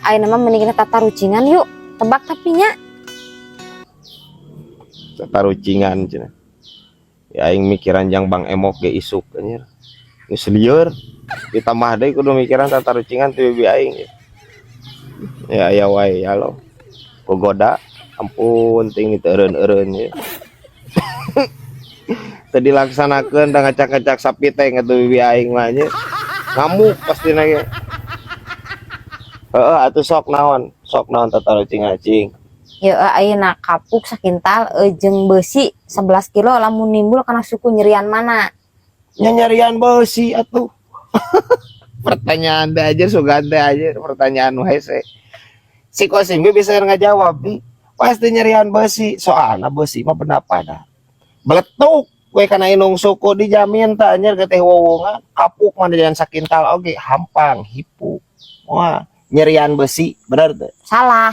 ayeuna mah mending kita tatarucingan yuk. Tebak tapi nya. Tatarucingan cenah. Ya aing mikiran jang Bang Emok ge isuk anjir. Geus lieur. Ditambah deui kudu mikiran tatarucingan ti bibi aing. Ya aya wae ya lo. Gogoda ampun ting teu eureun-eureun ya. Teu dilaksanakeun da ngacak-ngacak sapi teh ngatu bibi aing mah nya. Ngamuk pastina ge. Heeh atuh sok naon tatarucingan cing. Yeuh ayeuna kapuk sakintal jeung beusi 11 kilo lamun nimbul kana suku nyerian mana? Nyarian beusi atuh. Pertanyaan teh aja sugan teh aja pertanyaan wae se. Si Kosim ge bisa ngajawab nih. Pasti nyarian beusi, soalna beusi mah pendapat. Beletuk we kana inung suku dijamin tah anjir ge teh wowongan kapuk mah jalan sakintal oge hampang hipu. Wah, nyerian beusi bener teh. Salah.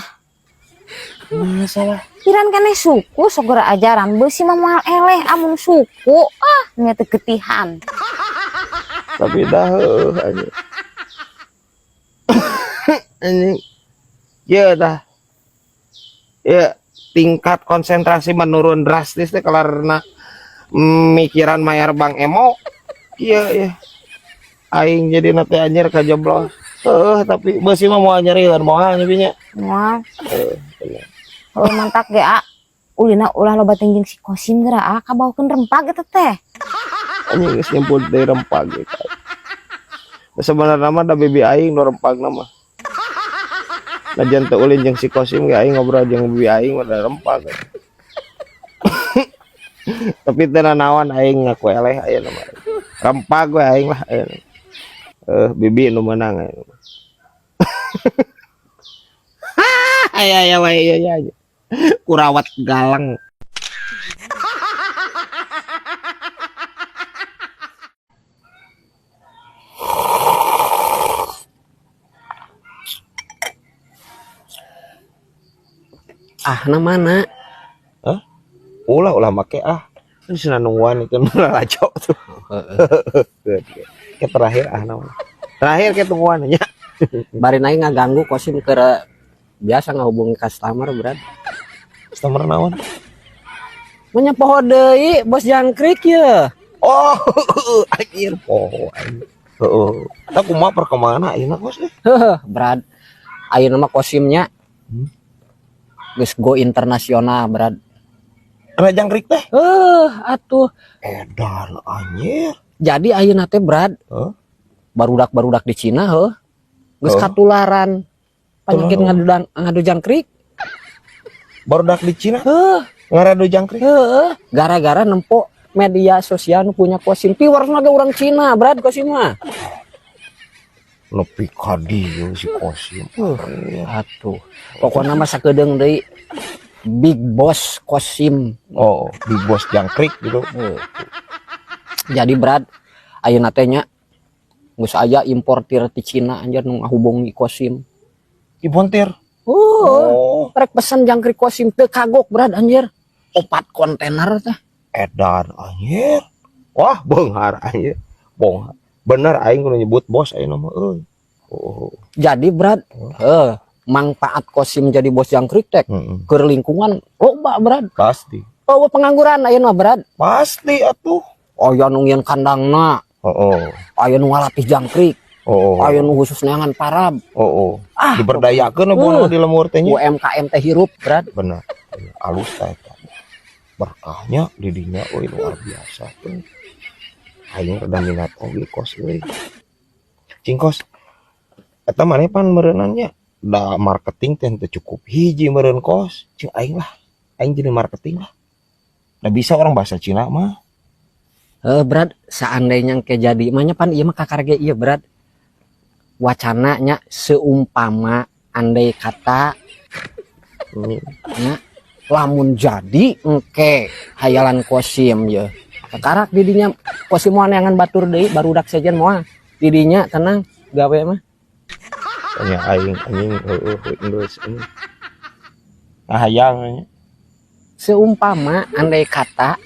Masalah. Piran keneh suku sogora ajaran beusi mah moal eleh amun suku nya teu getihan. Tapi dah aja. Anjing. Ya dah. Ya tingkat konsentrasi menurun drastis teh karena mikiran mayar Bang Emo. Iya ya. Aing jadi nate anjir kajeblos. Tapi beusi mah moal nyarieun moal nyebinya. Moal. Mantak ge ulina ulah loba tingging si Kosim geura kabawakeun rempah eta teh. Anjing geus nyebut deui rempah gitu. Sebenarnya mah da bibi aing nu rempagna mah. Lajan teu ulin jeung si Kosim ge aing ngobrol jeung bibi aing mah da rempah. Tapi teu naon aing ngaku eleh ayeuna mah. Rempah gue aing lah ayeuna. Bibi nu meunang ayeuna. Aya wae ya. Kurawat galang. Mana? Hah? Ulah make Ini cenah nungguan itu rajo tuh. Ke terakhir naon. Terakhir ke tungguan nya. Bari naik ngaganggu Kosim ke biasa ngahubungi customer berat. Customer naon? Nya poho deui bos jangkrik ya. Oh, anjir poho. Heeh. Eta kumaha perkembangan ayeuna Kos teh? Berat. Ayeuna mah Kosimnya geus go internasional berat. Ana jangkrik teh? Atuh. Edan anjir. Jadi ayeuna teh berat. Barudak-barudak di Cina geus katularan penyakit ngadu jangkrik. Barudak di Cina? Ngaradu jangkrik. Gara-gara nempo media sosial nu punya Kosim. Piwarna ge urang Cina, berat Kosim mah. Nepi ka dieu si Kosim. Atuh. Pokona mah sakedeung deui Big Boss Kosim. Oh, Big Boss jangkrik gitu. Jadi berat ayeuna teh nya geus aya importir ti Cina anjir nu ngahubungi Kosim. Importir. Rek pesen jangkrik Kosim teu kagok berat anjir. 4 kontainer teh. Edan anjir. Wah, beunghar anjir. Bonghar. Bener aing kudu nyebut bos ayeuna mah euy. Jadi berat manfaat Kosim jadi bos jangkrik teh keur lingkungan loba berat. Pasti. Pengangguran ayeuna berat. Pasti atuh. Aya nu ngieun kandangna. Aya nu ngalatih jangkrik. Aya nu khusus neangan parab. Diberdayakeun beunang di lemur teh nya. UMKM teh hirup berat. Bener. Alus teh eta. Berkahnya di dinya euy luar biasa teh. Aing rada minat oge Kos euy. Cing Kos. Eta maneh pan meureunannya da marketing teh teu cukup hiji meureun Kos. Cing aing lah. Aing jadi marketing lah. Da bisa orang bahasa Cina mah. Berat seandainya ke jadi mah pan ieu mah kakarge ieu berat. Wacananya seumpama andai kata nya lamun jadi engke hayalan Kosim ya karak didinya Kosim moal neangan batur deui barudak sejen moal didinya tenang gawe mah nya aing geus ini hayang seumpama andai kata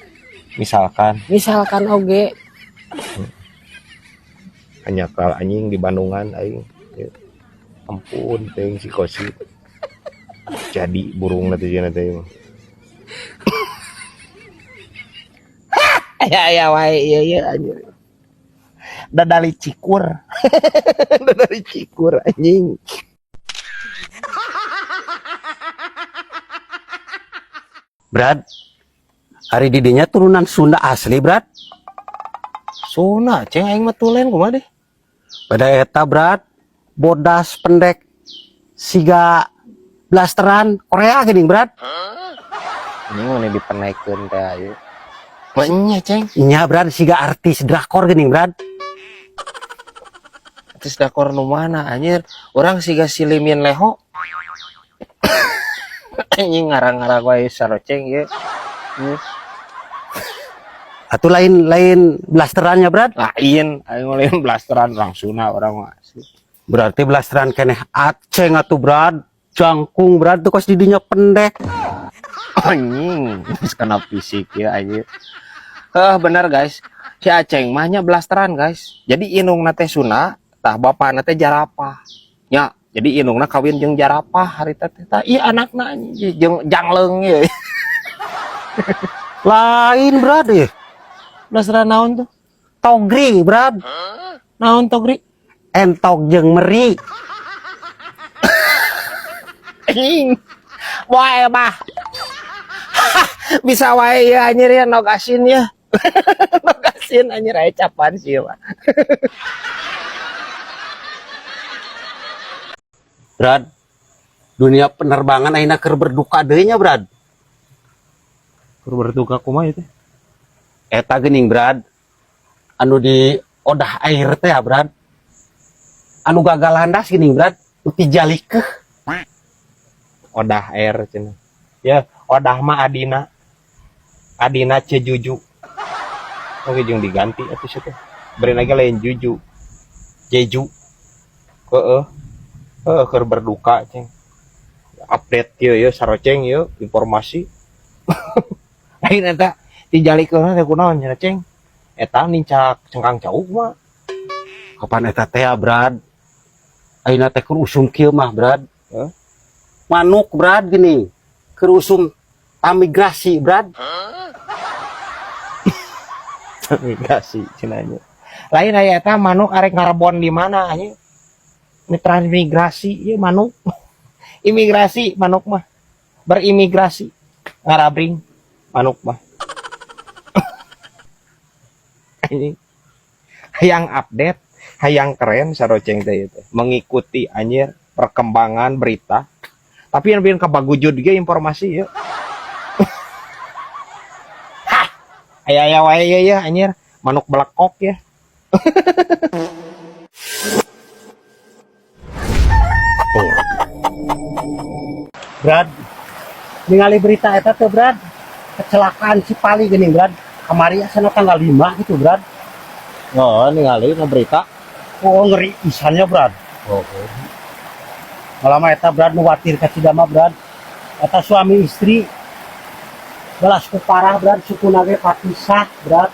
misalkan oge hanya kal anjing di Bandungan aing Ampun teh si Kosim. Jadi burung nanti teh. Ya wae iya anjir. Dadali cikur. Dadali cikur anjing. Brad, hari didinya turunan Sunda asli, Brad. Suna, ceng aing mah tulen kumaha deh. Pada eta, Brad, bodas pendek, siga blasteran Korea gini, Brad. Ini mana dipenaikeun teh ayo. Nya ceng. Nya, Brad, siga artis drakor gini, Brad. Terus dakor nu mana anjir? Orang siga Silimin Leho. Anjing ngarang-ngarang wae saroceng ye. Atau lain blasterannya, Brad. Lain, aing lain blasteran orang Sunda orang mah. Berarti blasteran keneh aceng atuh, Brad. Jangkung, Brad, tuh kos didinya pendek. Anjing, geus kena fisik ya anjir. Bener guys. Si Aceng mahnya blasteran guys. Jadi inungna teh Sunda, tah bapana teh Jarapah. Ya, jadi inungna kawin jeung Jarapah harita teh. Tah ieu anakna jeung Jangleung ye. Lain, Brad, ya. Blasteran naon tuh? Togri, Brad. Naon togri? Entok jeung meri. Anjing. Wae bah. Bisa wae ya anjir ya nogasin ya. Nogasin anjir aya capan sih mah. Brad, dunia penerbangan ayeuna keur berduka deui nya, Brad. Keur berduka kumaha itu? Eta geuning, Brad. Anu di odah air teh ya, Brad. Anu gagal landas geuning, Brad. Uti jalikeun. Odah air cenah. Ya, odah mah Adina. Adina Cejuju. Oke jeung diganti atuh situ. Bari lagi lain Juju. Jeju. Heeh. Keur berduka ceng. Update ieu ya saroceng ieu informasi. Lain eta dijalikeun teh kunaon nya ceng? Eta nincak cengkang cauk mah. Kapan eta teh, Brad? Ayeuna teh keur usum kieu mah, Brad. Manuk, Brad, gini. Keur usum migrasi, Brad. Migrasi cenanya. Lain aya eta manuk arek ngarebon di mana anya? Mitra migrasi ieu manuk. Imigrasi manuk mah. Berimigrasi. Ngarabring manuk mah. Ini hayang update, hayang keren saroceng teh itu. Mengikuti anjir perkembangan berita. Tapi yang bikin kabagujud ge informasi ya. Aya wae ya anjir, manuk belekok ya. Brad, ningali berita eta tuh, Brad. Kecelakaan Cipali gini, Brad. Kamari asana tanggal 5 gitu, Brad. Oh, ningali na berita. Oh, ngeri isannya, Brad. Oh. Malama eta, Brad, nuwatir ka Cidama, Brad. Eta suami istri belas ku parah, Brad. Sukuna ge papisah, Brad.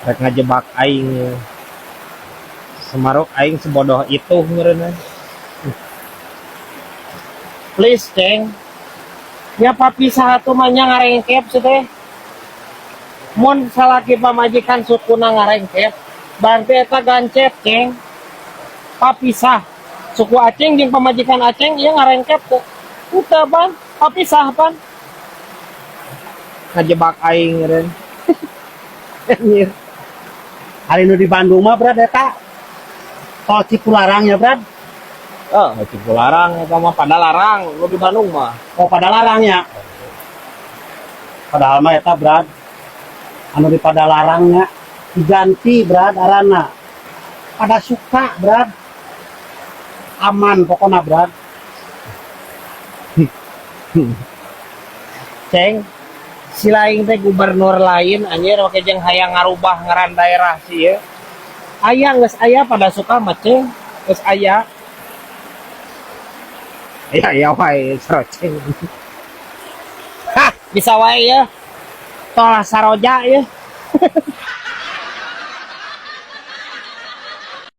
Rek ngajebak aing. Semarok aing sebodoh itu ngeureunna. Please, Ceng. Ya papisah atuh mah nya ngarengkep sih teh. Mun salaki pamajikan sukuna ngarengkep, berarti eta gancep, Ceng. Papisah. Suku Aceng jeung pamajikan Aceng ieu ngarengkep teh. Udah, Pan. Papisah, Pan. Ngajebak aing ngeureun. Anjir. Hari nu di Bandung mah, Brad, eta tol Cipularang ya, Brad. Oh, Cipularang eta mah pada larang, lu di Bandung mah. Oh, pada larangnya. Padahal mah eta, Brad, anu di pada larangnya diganti, Brad, arana. Pada suka, Brad. Aman pokoknya, Brad. Ceng, si lain teh gubernur lain anjir oke jeung hayang ngarubah ngaran daerah sih ya. Aya geus aya pada suka mah Ceng, geus aya. Ya wae saroceng. Hah, bisa wae ya. Tol Saroja ya.